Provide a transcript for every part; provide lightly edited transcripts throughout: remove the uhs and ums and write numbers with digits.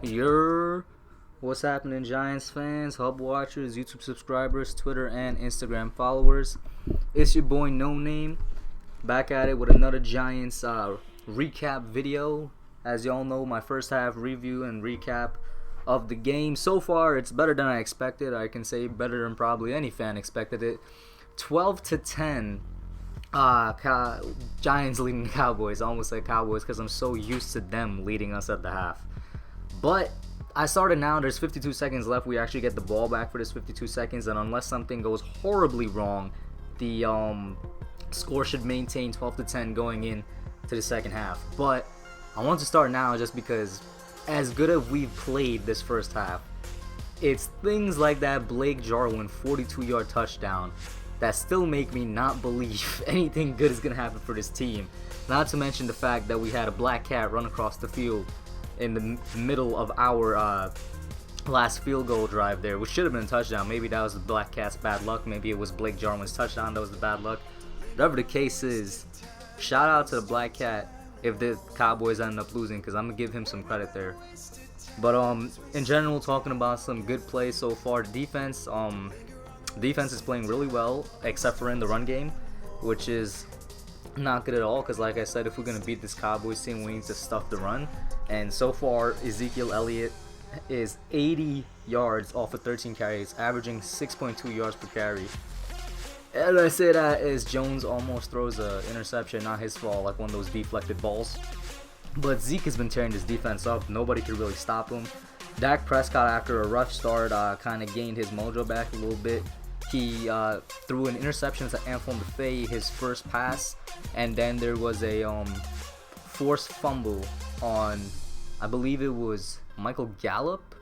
What's happening, Giants fans, Hub watchers, YouTube subscribers, Twitter and Instagram followers? It's your boy Noname, back at it with another Giants recap video. As y'all know, my first half review and recap of the game. So far, it's better than I expected. I can say better than probably any fan expected it. 12-10. Giants leading the Cowboys. I almost said Cowboys because I'm so used to them leading us at the half. But I started now. There's 52 seconds left. We actually get the ball back for this 52 seconds, and unless something goes horribly wrong, the score should maintain 12-10 going in to the second half. But I want to start now just because, as good as we've played this first half, it's things like that Blake Jarwin 42-yard touchdown that still make me not believe anything good is going to happen for this team. Not to mention the fact that we had a black cat run across the field in the middle of our last field goal drive there, which should have been a touchdown. Maybe that was the black cat's bad luck. Maybe it was Blake Jarwin's touchdown that was the bad luck. Whatever the case is, shout out to the black cat if the Cowboys end up losing, because I'm going to give him some credit there. But in general, talking about some good plays so far, the defense is playing really well, except for in the run game, which is not good at all, because like I said, if we're going to beat this Cowboys team, we need to stuff the run. And so far, Ezekiel Elliott is 80 yards off of 13 carries, averaging 6.2 yards per carry. And I say that as Jones almost throws an interception, not his fault, like one of those deflected balls. But Zeke has been tearing this defense up. Nobody could really stop him. Dak Prescott, after a rough start, kind of gained his mojo back a little bit. He threw an interception to Antoine Buffet, his first pass, and then there was a forced fumble on, I believe it was Michael Gallup,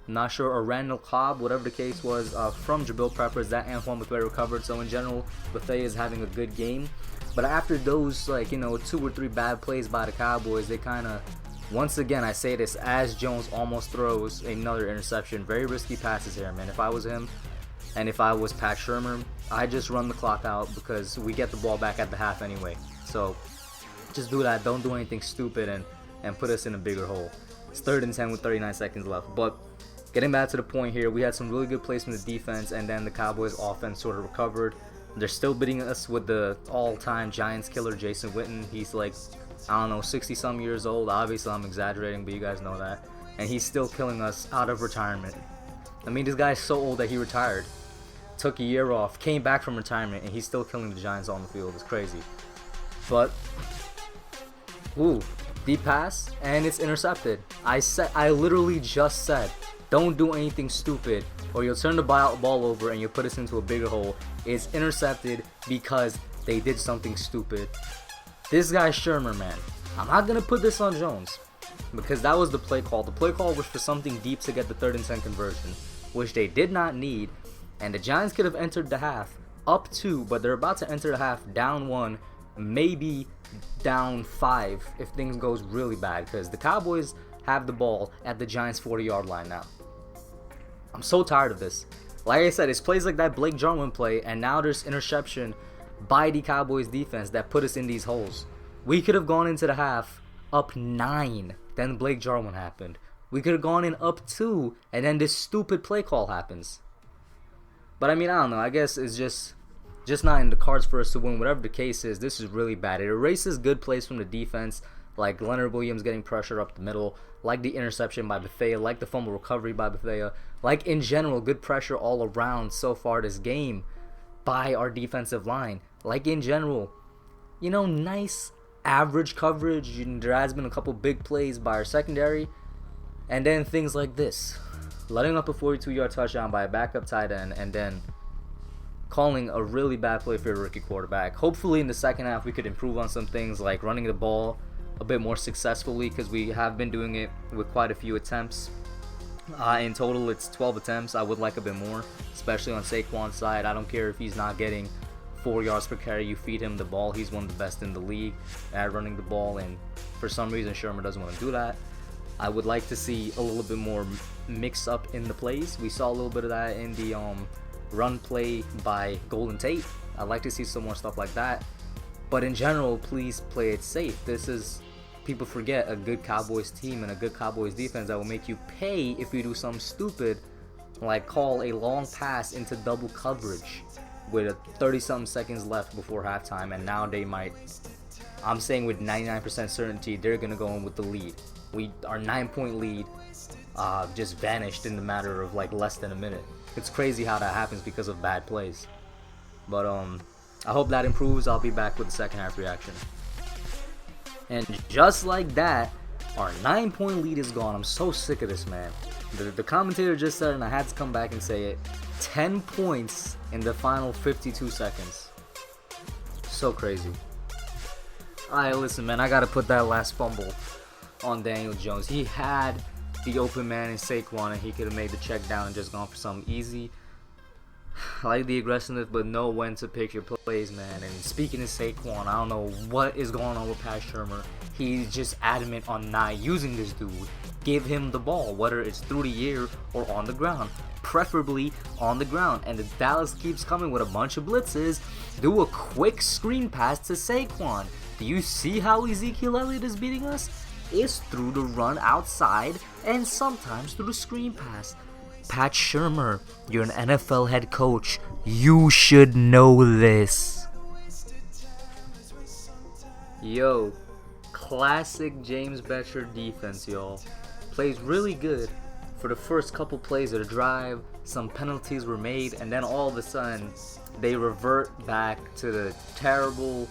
not sure, or Randall Cobb, whatever the case was, from Jabril Peppers that Antoine Buffet recovered. So in general, Buffet is having a good game. But after those, 2 or 3 bad plays by the Cowboys, they kind of, once again, I say this as Jones almost throws another interception. Very risky passes here, man. If I was him, and if I was Pat Shurmur, I just run the clock out because we get the ball back at the half anyway. So just do that. Don't do anything stupid and put us in a bigger hole. It's 3rd and 10 with 39 seconds left. But getting back to the point here, we had some really good plays from the defense, and then the Cowboys offense sort of recovered. They're still beating us with the all-time Giants killer, Jason Witten. He's like, I don't know, 60-some years old. Obviously, I'm exaggerating, but you guys know that. And he's still killing us out of retirement. I mean, this guy's so old that he retired. Took a year off, came back from retirement, and he's still killing the Giants on the field. It's crazy. But, deep pass, and it's intercepted. I literally just said, don't do anything stupid, or you'll turn the ball over and you'll put us into a bigger hole. It's intercepted because they did something stupid. This guy Shurmur, man, I'm not going to put this on Jones, because that was the play call. The play call was for something deep to get the 3rd and 10 conversion, which they did not need. And the Giants could have entered the half up 2, but they're about to enter the half down 1, maybe down 5 if things goes really bad, because the Cowboys have the ball at the Giants 40-yard line now. I'm so tired of this. Like I said, it's plays like that Blake Jarwin play, and now there's interception by the Cowboys defense that put us in these holes. We could have gone into the half up 9, then Blake Jarwin happened. We could have gone in up 2, and then this stupid play call happens. But I mean, I don't know. I guess it's just not in the cards for us to win. Whatever the case is, this is really bad. It erases good plays from the defense, like Leonard Williams getting pressure up the middle, like the interception by Buffet, like the fumble recovery by Buffet, like in general, good pressure all around so far this game by our defensive line. Like in general, nice average coverage. There has been a couple big plays by our secondary, and then things like this. Letting up a 42-yard touchdown by a backup tight end, and then calling a really bad play for a rookie quarterback. Hopefully in the second half we could improve on some things like running the ball a bit more successfully, because we have been doing it with quite a few attempts. In total, it's 12 attempts. I would like a bit more, especially on Saquon's side. I don't care if he's not getting 4 yards per carry. You feed him the ball. He's one of the best in the league at running the ball, and for some reason Shurmur doesn't want to do that. I would like to see a little bit more mix up in the plays. We saw a little bit of that in the run play by Golden Tate. I'd like to see some more stuff like that. But in general, please play it safe. This is people forget a good Cowboys team and a good Cowboys defense that will make you pay if you do something stupid, like call a long pass into double coverage with 30-something seconds left before halftime, and now they might, I'm saying with 99% certainty, they're going to go in with the lead. Our 9-point lead just vanished in the matter of like less than a minute. It's crazy how that happens because of bad plays. But I hope that improves. I'll be back with the second half reaction. And just like that, our 9-point lead is gone. I'm so sick of this, man. The commentator just said, and I had to come back and say it, 10 points in the final 52 seconds. So crazy. Alright, listen, man, I gotta put that last fumble on Daniel Jones. He had the open man in Saquon, and he could have made the check down and just gone for something easy. I like the aggressiveness, but know when to pick your plays, man. And speaking of Saquon, I don't know what is going on with Pat Shurmur. He's just adamant on not using this dude. Give him the ball, whether it's through the air or on the ground. Preferably on the ground. And the Dallas keeps coming with a bunch of blitzes. Do a quick screen pass to Saquon. Do you see how Ezekiel Elliott is beating us? It's through the run outside and sometimes through the screen pass. Pat Shurmur, you're an NFL head coach. You should know this. Yo, classic James Bettcher defense, y'all. Plays really good for the first couple plays of the drive. Some penalties were made, and then all of a sudden, they revert back to the terrible,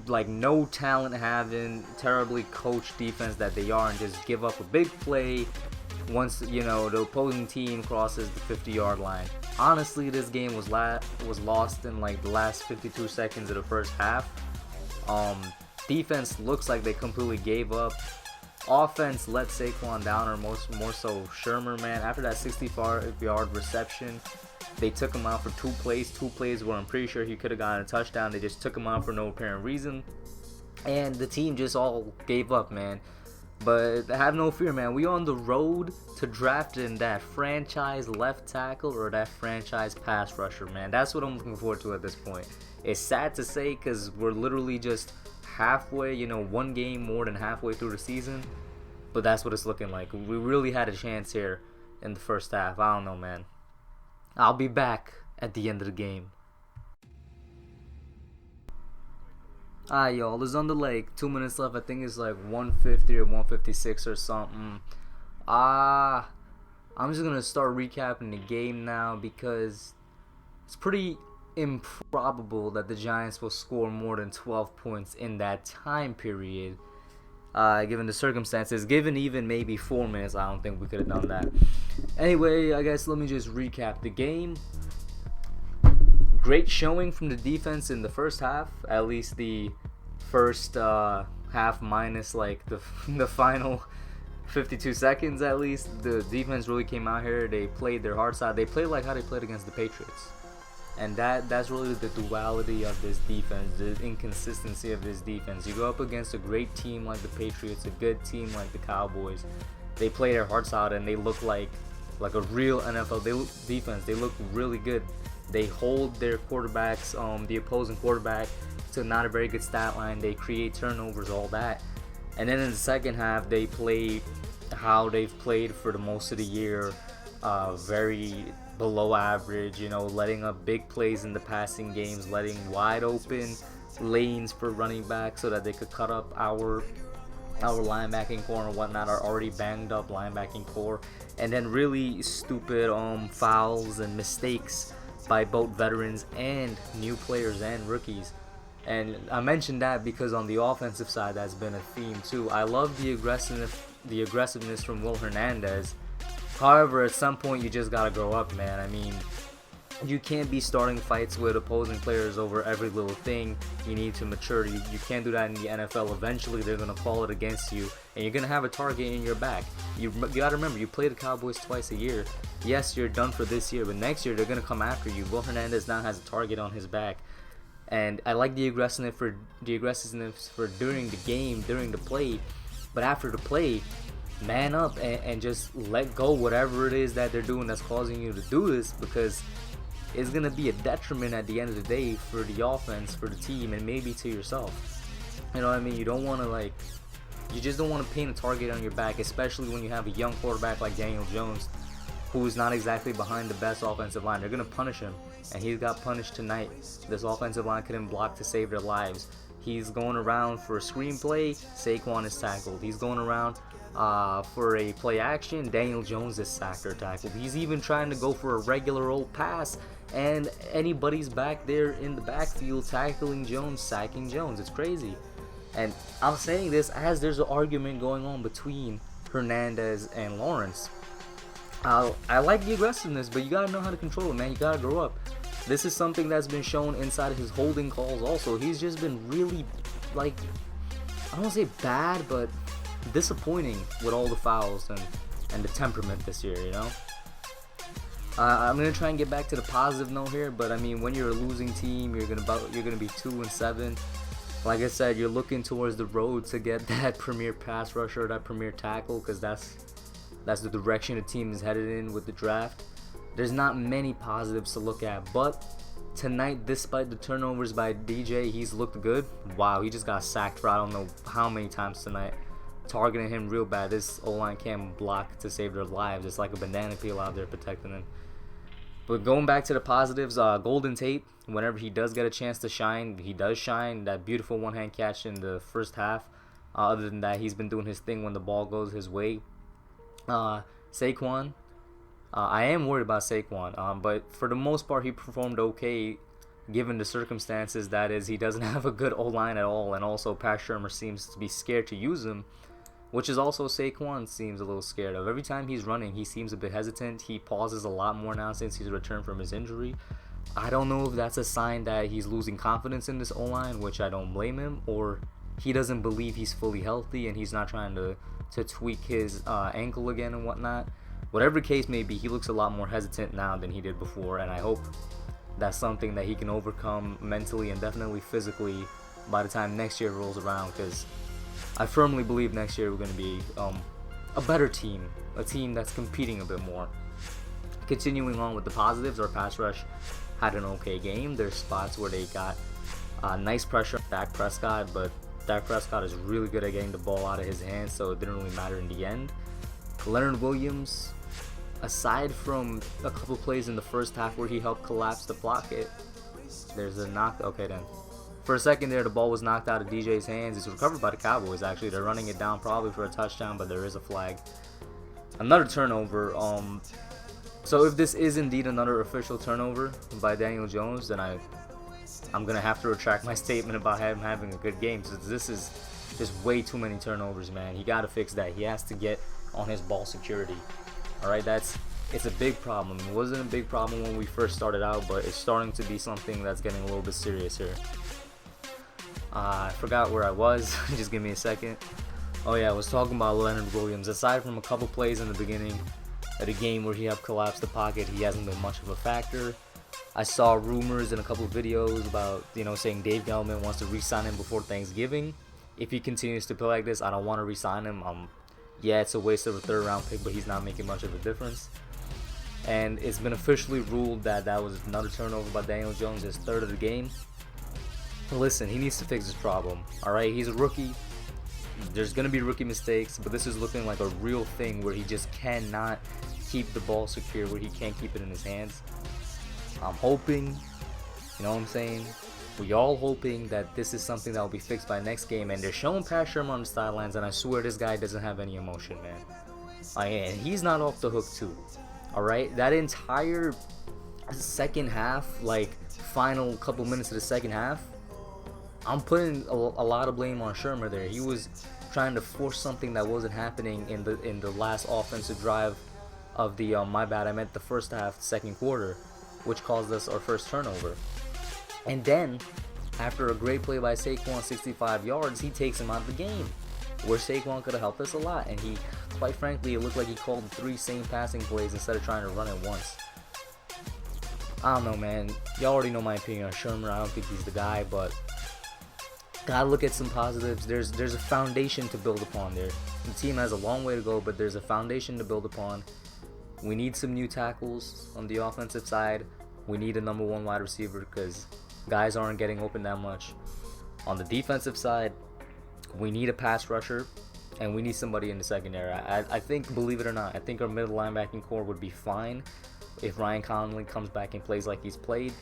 like no talent having, terribly coached defense that they are, and just give up a big play once, you know, the opposing team crosses the 50-yard line. Honestly, this game was lost in like the last 52 seconds of the first half. Defense looks like they completely gave up. Offense let Saquon down, or more so Shurmur, man. After that 65-yard reception, they took him out for two plays where I'm pretty sure he could have gotten a touchdown. They just took him out for no apparent reason, and the team just all gave up, man. But have no fear, man. We on the road to drafting that franchise left tackle or that franchise pass rusher, man. That's what I'm looking forward to at this point. It's sad to say because we're literally just halfway, you know, one game more than halfway through the season. But that's what it's looking like. We really had a chance here in the first half. I don't know, man. I'll be back at the end of the game. Alright, y'all, it's on the lake. 2 minutes left. I think it's like 150 or 156 or something. I'm just gonna start recapping the game now because it's pretty improbable that the Giants will score more than 12 points in that time period. Given the circumstances, given even maybe 4 minutes, I don't think we could have done that. Anyway, I guess let me just recap the game. Great showing from the defense in the first half, at least the first half minus like the final 52 seconds at least. The defense really came out here. They played their hearts out. They played like how they played against the Patriots. And that's really the duality of this defense, the inconsistency of this defense. You go up against a great team like the Patriots, a good team like the Cowboys. They play their hearts out and they look like a real NFL defense. They look really good. They hold their quarterbacks, the opposing quarterback, to not a very good stat line. They create turnovers, all that. And then in the second half, they play how they've played for the most of the year, very below average, you know, letting up big plays in the passing games, letting wide open lanes for running back so that they could cut up our linebacking core and whatnot, our already banged up linebacking core, and then really stupid fouls and mistakes by both veterans and new players and rookies. And I mentioned that because on the offensive side, that's been a theme too. I love the aggressiveness from Will Hernandez. However, at some point, you just gotta grow up, man. I mean, you can't be starting fights with opposing players over every little thing. You need to mature. You can't do that in the NFL. Eventually, they're gonna call it against you, and you're gonna have a target in your back. You gotta remember, you play the Cowboys twice a year. Yes, you're done for this year, but next year they're gonna come after you. Will Hernandez now has a target on his back, and I like the aggressiveness for during the game, during the play, but after the play, man up and just let go whatever it is that they're doing that's causing you to do this, because it's going to be a detriment at the end of the day for the offense, for the team, and maybe to yourself. You know what I mean? You don't want to like, you just don't want to paint a target on your back, especially when you have a young quarterback like Daniel Jones, who's not exactly behind the best offensive line. They're going to punish him, and he got punished tonight. This offensive line couldn't block to save their lives. He's going around for a screenplay, Saquon is tackled. He's going around for a play action, Daniel Jones is sacked or tackled. He's even trying to go for a regular old pass, and anybody's back there in the backfield tackling Jones, sacking Jones. It's crazy. And I'm saying this as there's an argument going on between Hernandez and Lawrence. I like the aggressiveness, but you gotta know how to control it, man. You gotta grow up. This is something that's been shown inside of his holding calls also. He's just been really, like, I don't want to say bad, but disappointing with all the fouls and the temperament this year, you know? I'm gonna try and get back to the positive note here, but I mean, when you're a losing team, you're gonna be 2-7. Like I said, you're looking towards the road to get that premier pass rusher, that premier tackle, because that's the direction the team is headed in with the draft. There's not many positives to look at, but tonight, despite the turnovers by DJ, he's looked good. Wow, he just got sacked for I don't know how many times tonight, targeting him real bad. This O-line can't block to save their lives. It's like a banana peel out there protecting them. But going back to the positives, Golden Tate, whenever he does get a chance to shine, he does shine. That beautiful one-hand catch in the first half. Other than that, he's been doing his thing when the ball goes his way. Saquon, I am worried about Saquon, but for the most part, he performed okay given the circumstances. That is, he doesn't have a good O-line at all, and also Pat Shurmur seems to be scared to use him, which is also Saquon seems a little scared of. Every time he's running, he seems a bit hesitant. He pauses a lot more now since he's returned from his injury. I don't know if that's a sign that he's losing confidence in this O-line, which I don't blame him, or he doesn't believe he's fully healthy and he's not trying to tweak his ankle again and whatnot. Whatever the case may be, he looks a lot more hesitant now than he did before, and I hope that's something that he can overcome mentally and definitely physically by the time next year rolls around, because I firmly believe next year we're going to be a better team, a team that's competing a bit more. Continuing on with the positives, our pass rush had an okay game. There's spots where they got nice pressure on Dak Prescott, but Dak Prescott is really good at getting the ball out of his hands, so it didn't really matter in the end. Leonard Williams, aside from a couple plays in the first half where he helped collapse the pocket, there's a knock. Okay, then. For a second there, the ball was knocked out of DJ's hands. It's recovered by the Cowboys, actually. They're running it down probably for a touchdown, but there is a flag. Another turnover. So if this is indeed another official turnover by Daniel Jones, then I'm going to have to retract my statement about him having a good game, because this is just way too many turnovers, man. He got to fix that. He has to get on his ball security. All right, it's a big problem. It wasn't a big problem when we first started out, but it's starting to be something that's getting a little bit serious here. I forgot where I was. Just give me a second. Oh yeah, I was talking about Leonard Williams. Aside from a couple plays in the beginning of the game where he helped collapse the pocket, he hasn't been much of a factor. I saw rumors in a couple of videos about, saying Dave Gettleman wants to re-sign him before Thanksgiving. If he continues to play like this, I don't want to re-sign him. Yeah, it's a waste of a third-round pick, but he's not making much of a difference. And it's been officially ruled that was another turnover by Daniel Jones, his third of the game. Listen, he needs to fix his problem. All right, he's a rookie. There's going to be rookie mistakes, but this is looking like a real thing where he just cannot keep the ball secure, where he can't keep it in his hands. I'm hoping, you know what I'm saying? We all hoping that this is something that will be fixed by next game, and they're showing Pat Shurmur on the sidelines, and I swear this guy doesn't have any emotion, man. And he's not off the hook too. All right, that entire second half, like final couple minutes of the second half, I'm putting a lot of blame on Shurmur there. He was trying to force something that wasn't happening in the last offensive drive of the my bad, I meant the first half, second quarter, which caused us our first turnover. And then, after a great play by Saquon, 65 yards, he takes him out of the game, where Saquon could have helped us a lot. And he, quite frankly, it looked like he called 3 same passing plays instead of trying to run it once. I don't know, man. Y'all already know my opinion on Shurmur. I don't think he's the guy, but gotta look at some positives. There's a foundation to build upon there. The team has a long way to go, but there's a foundation to build upon. We need some new tackles on the offensive side. We need a number 1 wide receiver because guys aren't getting open that much. On the defensive side, We need a pass rusher, and we need somebody in the secondary. I think, believe it or not, I think our middle linebacking core would be fine if Ryan Conley comes back and plays like he's played.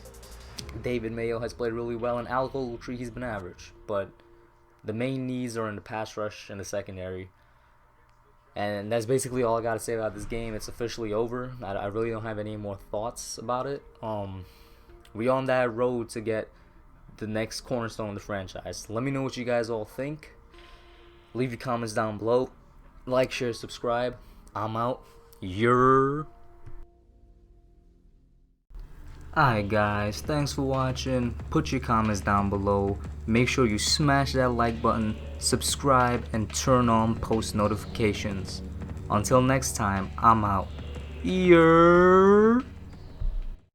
David Mayo has played really well, and Alec Ogletree, he's been average. But the main needs are in the pass rush and the secondary. And that's basically all I got to say about this game. It's officially over. I really don't have any more thoughts about it. We on that road to get the next cornerstone of the franchise. Let me know what you guys all think. Leave your comments down below. Like, share, subscribe. I'm out. Alright guys, thanks for watching. Put your comments down below. Make sure you smash that like button, subscribe, and turn on post notifications. Until next time, I'm out.